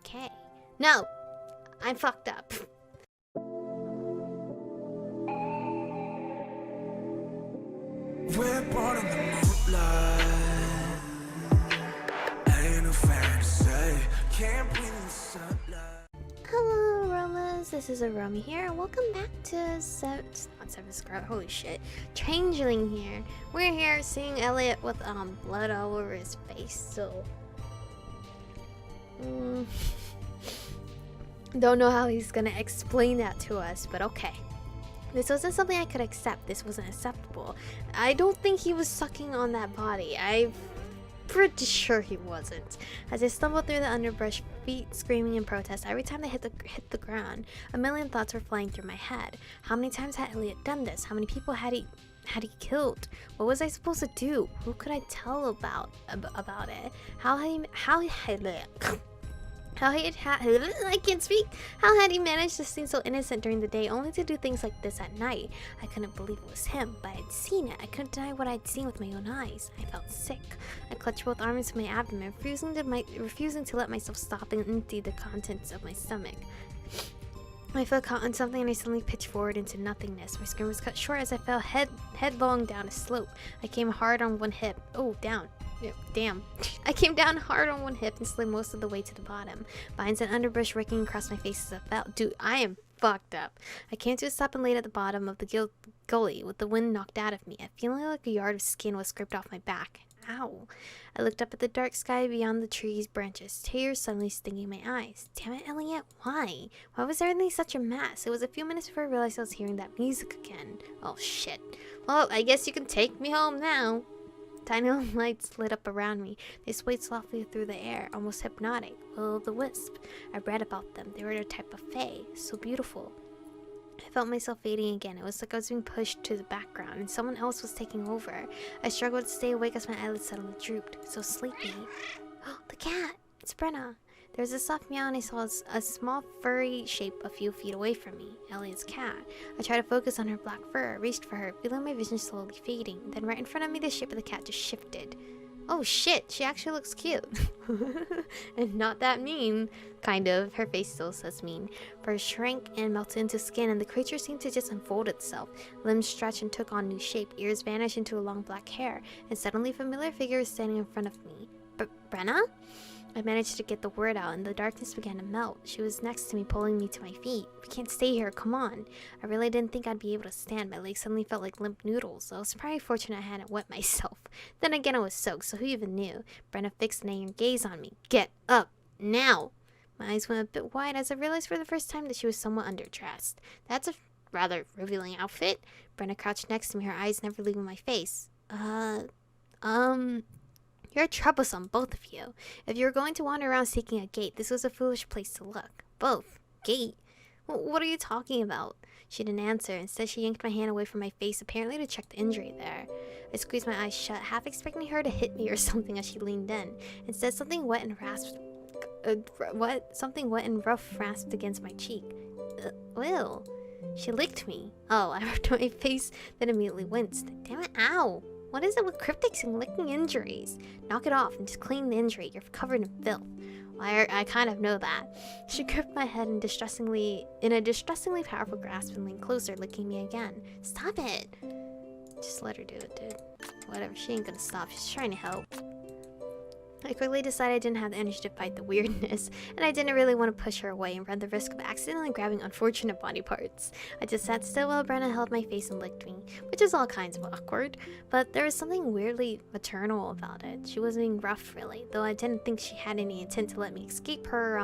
okay. No! I'm fucked up. We're born in the moonlight. Ain't no fantasy. Can't breathe in the sunlight. Hello, Aromas. This is Aromie here, and welcome back to holy shit, Changeling here. We're here seeing Elliot with blood all over his face. So, don't know how he's gonna explain that to us, but okay. This wasn't something I could accept. This wasn't acceptable. I don't think he was sucking on that body. I'm pretty sure he wasn't. As I stumbled through the underbrush, feet screaming in protest every time they hit the ground, a million thoughts were flying through my head. How many times had Elliot done this? How many people had he killed? What was I supposed to do? Who could I tell about it? I can't speak. How had he managed to seem so innocent during the day, only to do things like this at night? I couldn't believe it was him, but I'd seen it. I couldn't deny what I'd seen with my own eyes. I felt sick. I clutched both arms to my abdomen, refusing to let myself stop and empty the contents of my stomach. My foot caught on something and I suddenly pitched forward into nothingness. My scream was cut short as I fell headlong down a slope. I came hard on one hip. Oh, down. Damn. I came down hard on one hip and slid most of the way to the bottom. Vines and underbrush raking across my face as I fell. Dude, I am fucked up. I came to a stop and laid at the bottom of the gully with the wind knocked out of me. I feeling like a yard of skin was scraped off my back. Ow. I looked up at the dark sky beyond the trees' branches, tears suddenly stinging my eyes. Damn it, Elliot, why? Why was everything such a mess? It was a few minutes before I realized I was hearing that music again. Oh, shit. Well, I guess you can take me home now. Tiny lights lit up around me. They swayed softly through the air, almost hypnotic. Will-o'-the-wisp. I read about them. They were a type of fae. So beautiful. I felt myself fading again. It was like I was being pushed to the background, and someone else was taking over. I struggled to stay awake as my eyelids suddenly drooped. So sleepy. Oh, the cat! It's Brenna. There was a soft meow and I saw a small furry shape a few feet away from me. Elliot's cat. I tried to focus on her black fur, reached for her, feeling my vision slowly fading. Then right in front of me the shape of the cat just shifted. Oh shit, she actually looks cute. And not that mean. Kind of. Her face still says mean. Fur shrank and melted into skin and the creature seemed to just unfold itself. Limbs stretched and took on new shape. Ears vanished into a long black hair. And suddenly a familiar figure was standing in front of me. Brenna? I managed to get the word out and the darkness began to melt. She was next to me, pulling me to my feet. We can't stay here, come on. I really didn't think I'd be able to stand. My legs suddenly felt like limp noodles. I was probably fortunate I hadn't wet myself. Then again, I was soaked, so who even knew? Brenna fixed an angry gaze on me. Get up, now! My eyes went a bit wide as I realized for the first time that she was somewhat underdressed. That's a rather revealing outfit. Brenna crouched next to me, her eyes never leaving my face. You're troublesome, both of you. If you were going to wander around seeking a gate, this was a foolish place to look. Both. Gate? What are you talking about? She didn't answer. Instead, she yanked my hand away from my face, apparently to check the injury there. I squeezed my eyes shut, half expecting her to hit me or something as she leaned in. Instead, something wet and rough rasped against my cheek. Ew. She licked me. Oh, I rubbed my face, then immediately winced. Damn it, ow! What is it with cryptics and licking injuries? Knock it off and just clean the injury. You're covered in filth. Well, I kind of know that. She gripped my head in a distressingly powerful grasp and leaned closer, licking me again. Stop it. Just let her do it, dude. Whatever, she ain't gonna stop. She's trying to help. I quickly decided I didn't have the energy to fight the weirdness, and I didn't really want to push her away and run the risk of accidentally grabbing unfortunate body parts. I just sat still while Brenna held my face and licked me, which is all kinds of awkward, but there was something weirdly maternal about it. She wasn't being rough, really, though I didn't think she had any intent to let me escape her,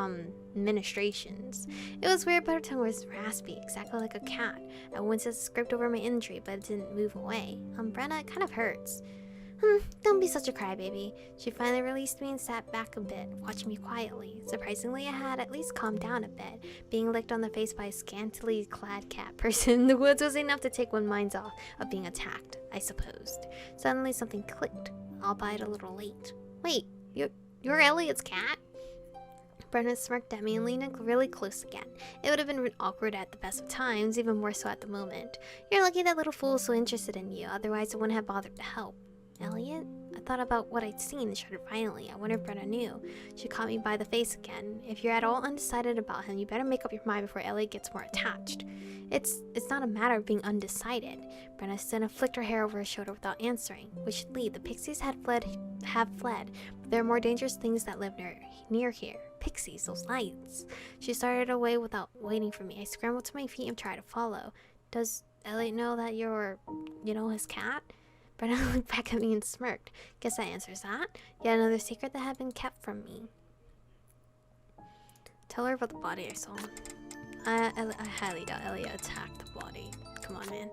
ministrations. It was weird, but her tongue was raspy, exactly like a cat. I once scraped over my injury, but it didn't move away. Brenna, it kind of hurts. Don't be such a crybaby. She finally released me and sat back a bit, watching me quietly. Surprisingly, I had at least calmed down a bit. Being licked on the face by a scantily clad cat person in the woods was enough to take one's mind off of being attacked, I supposed. Suddenly something clicked, albeit a little late. Wait, you're Elliot's cat? Brenna smirked at me and leaned in really close again. It would have been awkward at the best of times, even more so at the moment. You're lucky that little fool was so interested in you, otherwise I wouldn't have bothered to help. Elliot? A thought about what I'd seen and shuddered violently. I wondered if Brenna knew. She caught me by the face again. If you're at all undecided about him, you better make up your mind before Elliot gets more attached. It's not a matter of being undecided. Brenna stood and flicked her hair over her shoulder without answering. We should leave. The pixies have fled, but there are more dangerous things that live near here. Pixies, those lights. She started away without waiting for me. I scrambled to my feet and tried to follow. Does Elliot know that you're, his cat? Brenna looked back at me and smirked. Guess that answers that. Yet another secret that had been kept from me. Tell her about the body I saw. I highly doubt Elliot attacked the body. Come on, man.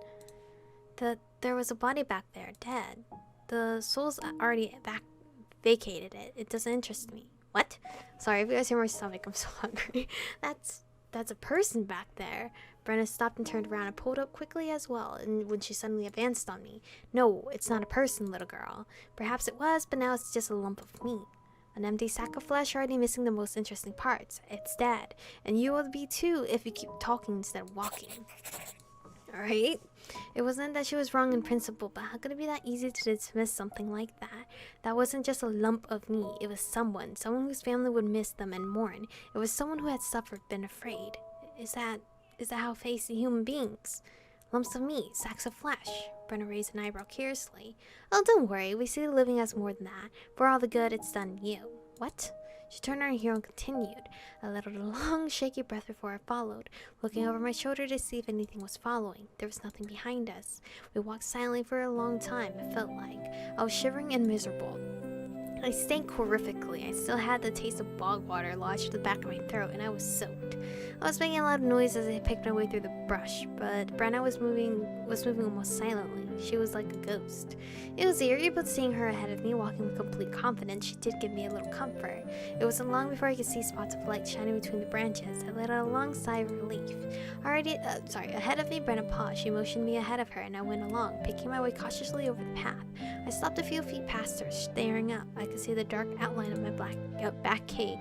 There was a body back there, dead. The soul's already vacated it. It doesn't interest me. What? Sorry, if you guys hear my stomach, I'm so hungry. That's a person back there. Brenna stopped and turned around and pulled up quickly as well, and when she suddenly advanced on me. No, it's not a person, little girl. Perhaps it was, but now it's just a lump of meat. An empty sack of flesh already missing the most interesting parts. It's dead. And you will be too if you keep talking instead of walking. Alright? It wasn't that she was wrong in principle, but how could it be that easy to dismiss something like that? That wasn't just a lump of meat. It was someone whose family would miss them and mourn. It was someone who had suffered, been afraid. Is that how face the human beings? Lumps of meat, sacks of flesh. Brenna raised an eyebrow curiously. Oh, don't worry. We see the living as more than that. For all the good it's done you. What? She turned on her heel and continued. I let out a long, shaky breath before I followed, looking over my shoulder to see if anything was following. There was nothing behind us. We walked silently for a long time, it felt like. I was shivering and miserable. I stank horrifically. I still had the taste of bog water lodged to the back of my throat, and I was soaked. I was making a loud noise as I picked my way through the brush, but Brenna was moving almost silently. She was like a ghost. It was eerie, but seeing her ahead of me, walking with complete confidence, she did give me a little comfort. It wasn't long before I could see spots of light shining between the branches. I let out a long sigh of relief. Ahead of me, Brenna paused. She motioned me ahead of her, and I went along, picking my way cautiously over the path. I stopped a few feet past her, staring up. I could see the dark outline of my back gate.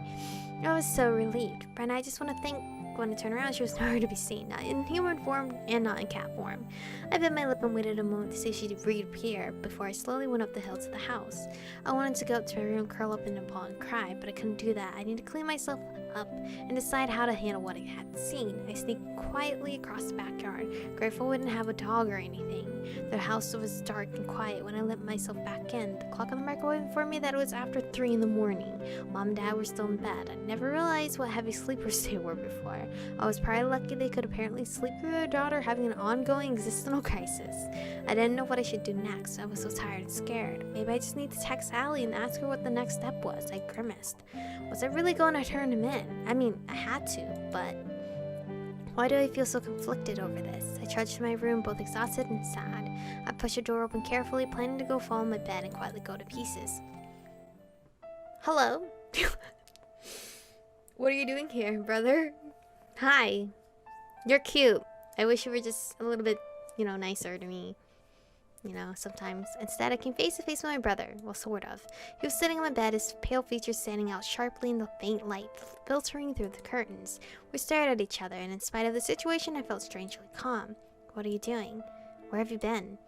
I was so relieved. Brenna, I just want to thank. When I turned around, she was nowhere to be seen, not in human form and not in cat form. I bit my lip and waited a moment to see if she'd reappear before I slowly went up the hill to the house. I wanted to go up to my room, curl up in a ball and cry, but I couldn't do that. I needed to clean myself up and decide how to handle what I had seen. I sneaked quietly across the backyard, grateful we didn't have a dog or anything. The house was dark and quiet when I let myself back in. The clock on the microwave informed me that it was after 3 in the morning. Mom and Dad were still in bed. I never realized what heavy sleepers they were before. I was probably lucky they could apparently sleep through their daughter having an ongoing existential crisis. I didn't know what I should do next. I was so tired and scared. Maybe I just need to text Allie and ask her what the next step was. I grimaced. Was I really going to turn him in? I mean, I had to, but why do I feel so conflicted over this? I trudged to my room, both exhausted and sad. I pushed the door open carefully, planning to go fall on my bed and quietly go to pieces. Hello? What are you doing here, brother? Hi. You're cute. I wish you were just a little bit, nicer to me. Sometimes. Instead, I came face to face with my brother. Well, sort of. He was sitting on my bed, his pale features standing out sharply in the faint light filtering through the curtains. We stared at each other, and in spite of the situation, I felt strangely calm. What are you doing? Where have you been?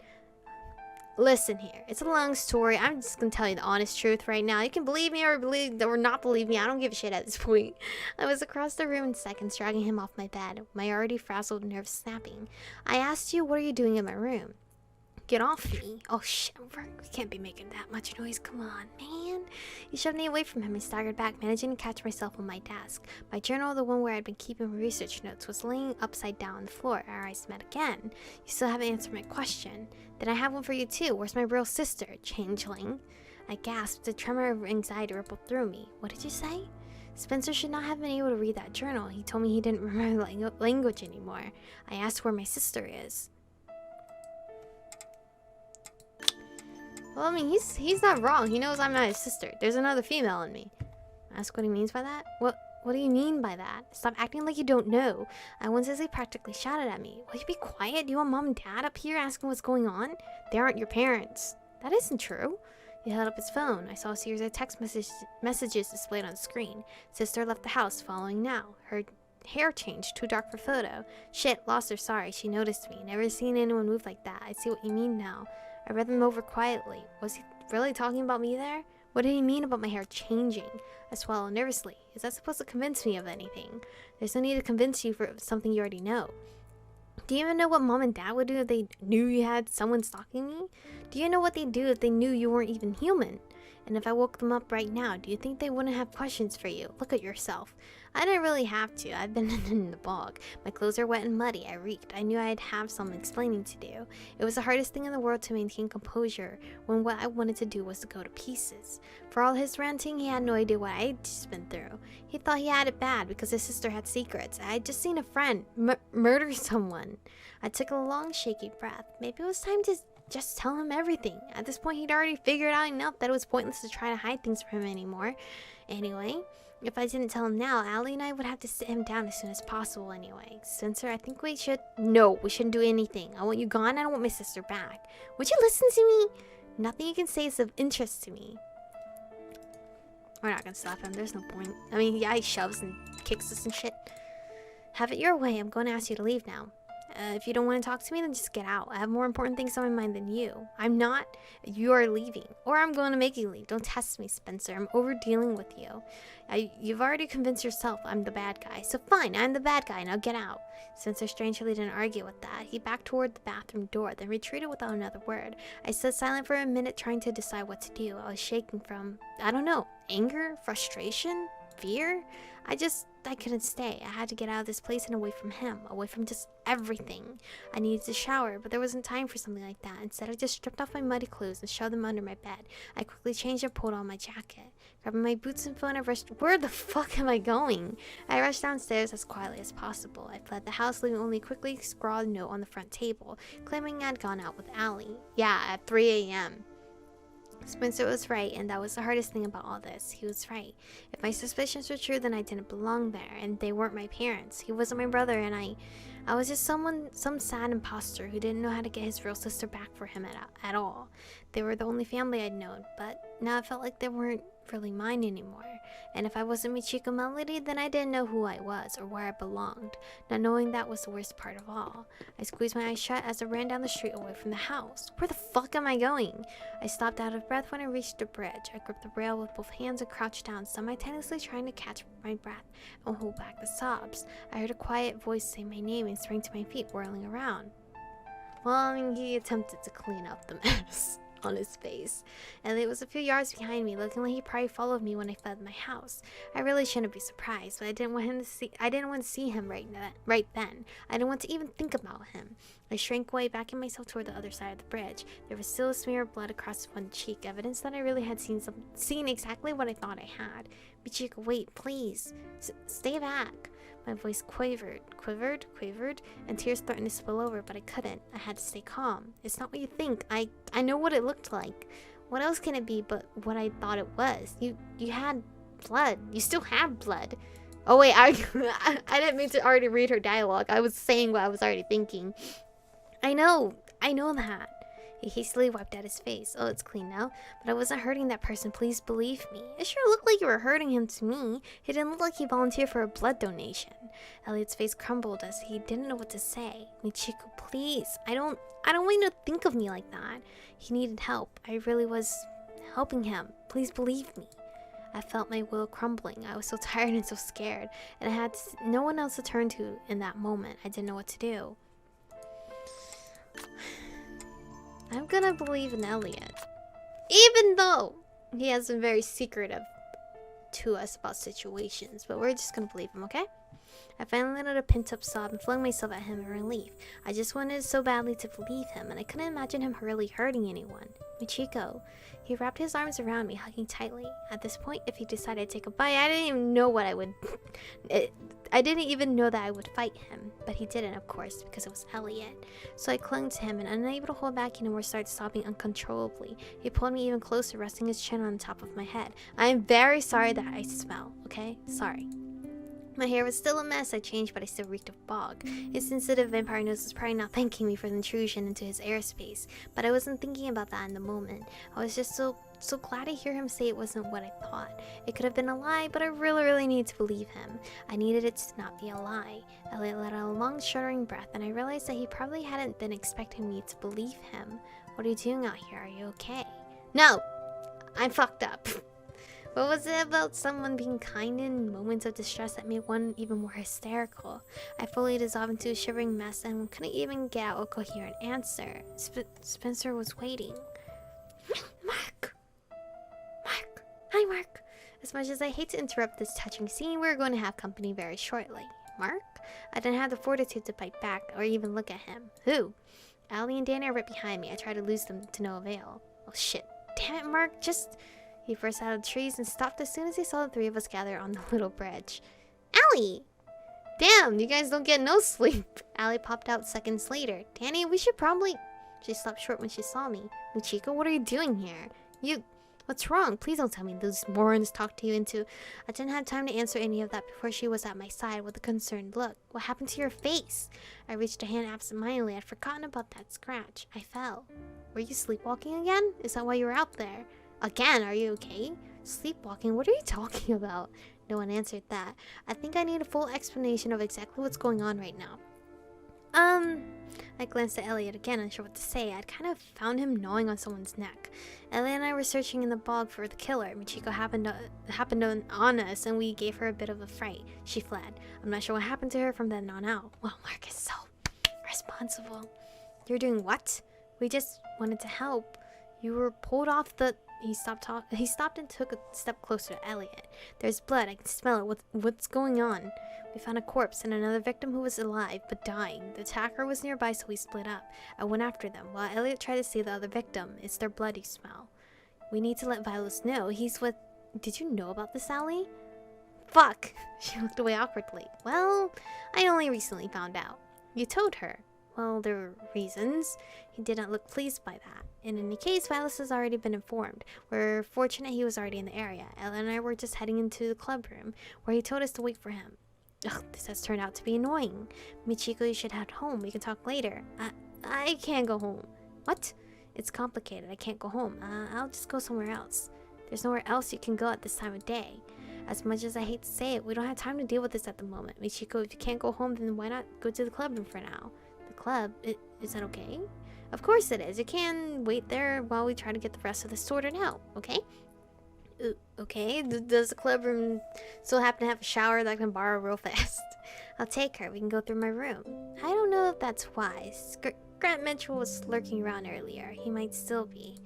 Listen here. It's a long story. I'm just gonna tell you the honest truth right now. You can believe me or not believe me. I don't give a shit at this point. I was across the room in seconds, dragging him off my bed, my already frazzled nerves snapping. I asked you, what are you doing in my room? Get off me. Oh shit, we can't be making that much noise. Come on, man. He shoved me away from him and staggered back, managing to catch myself on my desk. My journal, the one where I'd been keeping my research notes, was laying upside down on the floor. Our eyes met again. You still haven't answered my question. Then I have one for you too. Where's my real sister, Changeling? I gasped. A tremor of anxiety rippled through me. What did you say? Spencer should not have been able to read that journal. He told me he didn't remember language anymore. I asked where my sister is. Well, I mean, he's not wrong. He knows I'm not his sister. There's another female in me. Ask what he means by that? What do you mean by that? Stop acting like you don't know. I once as he practically shouted at me. Will you be quiet? Do you want mom and dad up here asking what's going on? They aren't your parents. That isn't true. He held up his phone. I saw a series of text messages displayed on the screen. Sister left the house, following now. Her hair changed, too dark for photo. Shit, lost her, sorry. She noticed me. Never seen anyone move like that. I see what you mean now. I read them over quietly. really talking about me there? What did he mean about my hair changing? I swallowed nervously. Is that supposed to convince me of anything? There's no need to convince you for something you already know. Do you even know what mom and dad would do if they knew you had someone stalking me? Do you know what they'd do if they knew you weren't even human? And if I woke them up right now, do you think they wouldn't have questions for you? Look at yourself. I didn't really have to. I've been in the bog. My clothes are wet and muddy. I reeked. I knew I'd have some explaining to do. It was the hardest thing in the world to maintain composure when what I wanted to do was to go to pieces. For all his ranting, he had no idea what I'd just been through. He thought he had it bad because his sister had secrets. I had just seen a friend murder someone. I took a long, shaky breath. Maybe it was time to just tell him everything. At this point, he'd already figured out enough that it was pointless to try to hide things from him anymore. Anyway, if I didn't tell him now, Allie and I would have to sit him down as soon as possible anyway. Spencer, I think we should... No, we shouldn't do anything. I want you gone. I don't want my sister back. Would you listen to me? Nothing you can say is of interest to me. We're not gonna slap him. There's no point. I mean, yeah, he shoves and kicks us and shit. Have it your way. I'm going to ask you to leave now. If you don't want to talk to me, then just get out. I have more important things on my mind than you. I'm not. You are leaving. Or I'm going to make you leave. Don't test me, Spencer. I'm over dealing with you. You've already convinced yourself I'm the bad guy. So fine, I'm the bad guy. Now get out. Spencer strangely didn't argue with that. He backed toward the bathroom door, then retreated without another word. I stood silent for a minute, trying to decide what to do. I was shaking from, I don't know, anger, frustration, fear. I couldn't stay. I had to get out of this place and away from him, away from just everything. I needed to shower, but there wasn't time for something like that. Instead, I just stripped off my muddy clothes and shoved them under my bed. I quickly changed and pulled on my jacket. Grabbing my boots and phone, I rushed... Where the fuck am I going? I rushed downstairs as quietly as possible. I fled the house, leaving only a quickly scrawled note on the front table, claiming I'd gone out with Allie. Yeah, at 3 a.m. Spencer was right, and that was the hardest thing about all this. He was right. If my suspicions were true, then I didn't belong there, and they weren't my parents. He wasn't my brother, and I was just some sad imposter who didn't know how to get his real sister back for him at all. They were the only family I'd known, but now I felt like they weren't really mine anymore. And if I wasn't Michiko Melody, then I didn't know who I was or where I belonged. Not knowing that was the worst part of all. I squeezed my eyes shut as I ran down the street away from the house. Where the fuck am I going? I stopped out of breath when I reached the bridge. I gripped the rail with both hands and crouched down, simultaneously trying to catch my breath and hold back the sobs. I heard a quiet voice say my name and sprang to my feet, whirling around. Well, I mean, he attempted to clean up the mess on his face. Elliot was a few yards behind me, looking like he probably followed me when I fled my house. I really shouldn't be surprised, but I didn't want to see him right then. I didn't want to even think about him. I shrank away, backing myself toward the other side of the bridge. There was still a smear of blood across one cheek, evidence that I really had seen exactly what I thought I had. Michiko, wait, please. Stay back. My voice quivered, and tears threatened to spill over, but I couldn't. I had to stay calm. It's not what you think. I know what it looked like. What else can it be but what I thought it was? You had blood. You still have blood. Oh wait, I didn't mean to already read her dialogue. I was saying what I was already thinking. I know that. He hastily wiped out his face. Oh, it's clean now. But I wasn't hurting that person, please believe me. It sure looked like you were hurting him to me. He didn't look like he volunteered for a blood donation. Elliot's face crumbled as he didn't know what to say. Michiko, please. I don't want you to think of me like that. He needed help. I really was helping him. Please believe me. I felt my will crumbling. I was so tired and so scared. And I had no one else to turn to in that moment. I didn't know what to do. I'm gonna believe in Elliot, even though he has been very secretive to us about situations, but we're just gonna believe him, okay? I finally let out a pent-up sob and flung myself at him in relief. I just wanted so badly to believe him, and I couldn't imagine him really hurting anyone. Michiko. He wrapped his arms around me, hugging tightly. At this point, if he decided to take a bite, I didn't even know what I would... I didn't even know that I would fight him, but he didn't, of course, because it was Elliot. So I clung to him, and unable to hold back anymore, started sobbing uncontrollably. He pulled me even closer, resting his chin on the top of my head. I am very sorry that I smell, okay? Sorry. My hair was still a mess. I changed, but I still reeked of bog. His sensitive vampire nose was probably not thanking me for the intrusion into his airspace, but I wasn't thinking about that in the moment. I was just so glad to hear him say it wasn't what I thought. It could have been a lie, but I really needed to believe him. I needed it to not be a lie. Elliot let out a long, shuddering breath, and I realized that he probably hadn't been expecting me to believe him. What are you doing out here? Are you okay? No! I'm fucked up. What was it about someone being kind in moments of distress that made one even more hysterical? I fully dissolved into a shivering mess and couldn't even get out a coherent answer. Spencer was waiting. Mark! Mark! Hi, Mark! As much as I hate to interrupt this touching scene, we're going to have company very shortly. Mark? I didn't have the fortitude to bite back or even look at him. Who? Allie and Danny are right behind me. I tried to lose them to no avail. Oh shit. Damn it, Mark. He burst out of the trees and stopped as soon as he saw the three of us gather on the little bridge. Allie! Damn, you guys don't get no sleep. Allie popped out seconds later. Danny, we should probably... She stopped short when she saw me. Michiko, what are you doing here? What's wrong? Please don't tell me those morons talked you into... I didn't have time to answer any of that before she was at my side with a concerned look. What happened to your face? I reached a hand absentmindedly. I'd forgotten about that scratch. I fell. Were you sleepwalking again? Is that why you were out there? Again, are you okay? Sleepwalking? What are you talking about? No one answered that. I think I need a full explanation of exactly what's going on right now. I glanced at Elliot again, unsure what to say. I'd kind of found him gnawing on someone's neck. Elliot and I were searching in the bog for the killer. Michiko happened on us, and we gave her a bit of a fright. She fled. I'm not sure what happened to her from then on out. Well, Mark is so responsible. You're doing what? We just wanted to help. You were pulled off the... He stopped and took a step closer to Elliot. There's blood. I can smell it. What's going on? We found a corpse and another victim who was alive, but dying. The attacker was nearby, so we split up. I went after them, while Elliot tried to save the other victim. It's their blood you smell. We need to let Violet know. He's with... Did you know about this, Allie? Fuck! She looked away awkwardly. Well, I only recently found out. You told her. Well, there were reasons. He didn't look pleased by that. In any case, Violet has already been informed. We're fortunate he was already in the area. Ella and I were just heading into the club room, where he told us to wait for him. Ugh, this has turned out to be annoying. Michiko, you should head home. We can talk later. I can't go home. What? It's complicated. I can't go home. I'll just go somewhere else. There's nowhere else you can go at this time of day. As much as I hate to say it, we don't have time to deal with this at the moment. Michiko, if you can't go home, then why not go to the club room for now? The club? Is that okay? Of course it is. You can wait there while we try to get the rest of this sorted out, okay? Okay, does the club room still happen to have a shower that I can borrow real fast? I'll take her. We can go through my room. I don't know if that's wise. Grant Mitchell was lurking around earlier. He might still be.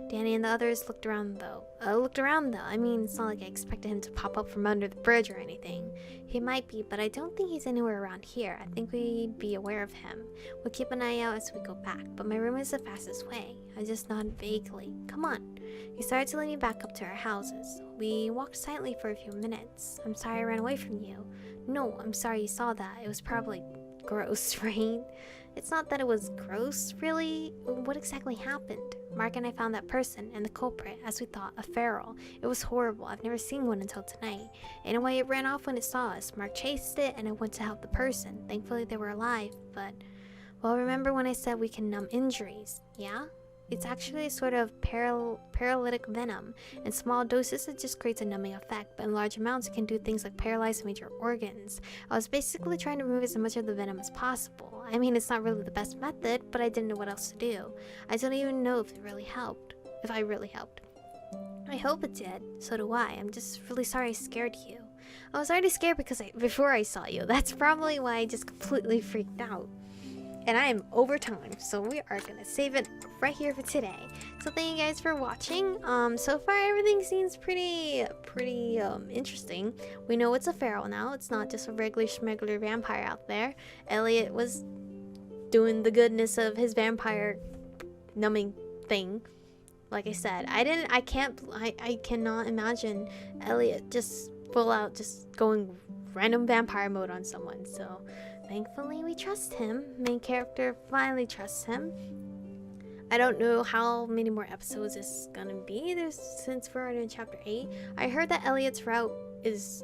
Danny and the others looked around though. I mean, it's not like I expected him to pop up from under the bridge or anything. He might be, but I don't think he's anywhere around here. I think we'd be aware of him. We'll keep an eye out as we go back, but my room is the fastest way. I just nodded vaguely. Come on. He started to lead me back up to our houses. We walked silently for a few minutes. I'm sorry I ran away from you. No, I'm sorry you saw that. It was probably gross, right? It's not that it was gross, really. What exactly happened? Mark and I found that person, and the culprit, as we thought, a feral. It was horrible. I've never seen one until tonight. Anyway, it ran off when it saw us. Mark chased it, and I went to help the person. Thankfully, they were alive, but... Well, remember when I said we can numb injuries? Yeah? It's actually a sort of paralytic venom. In small doses, it just creates a numbing effect, but in large amounts, it can do things like paralyze major organs. I was basically trying to remove as much of the venom as possible. I mean, it's not really the best method, but I didn't know what else to do. I don't even know if it really helped. If I really helped. I hope it did. So do I. I'm just really sorry I scared you. I was already scared before I saw you. That's probably why I just completely freaked out. And I am over time, so we are gonna save it right here for today. So thank you guys for watching. So far everything seems pretty interesting. We know it's a feral now. It's not just a regular schmegular vampire out there. Elliot was doing the goodness of his vampire numbing thing. Like I said, I cannot imagine Elliot just full out just going random vampire mode on someone. So thankfully we trust him. Main character finally trusts him. I don't know how many more episodes it's gonna be. Since we're already in chapter 8. I heard that Elliot's route is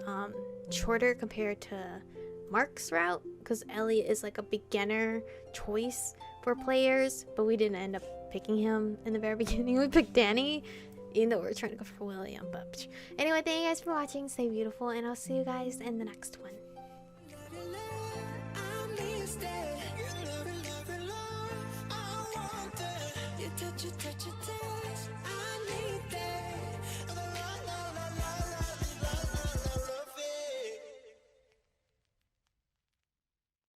shorter compared to Mark's route, because Elliot is like a beginner choice for players, but we didn't end up picking him in the very beginning. We picked Danny, even though we were trying to go for William. But anyway, thank you guys for watching. Stay beautiful, and I'll see you guys in the next one. Touch it, touch it, touch it.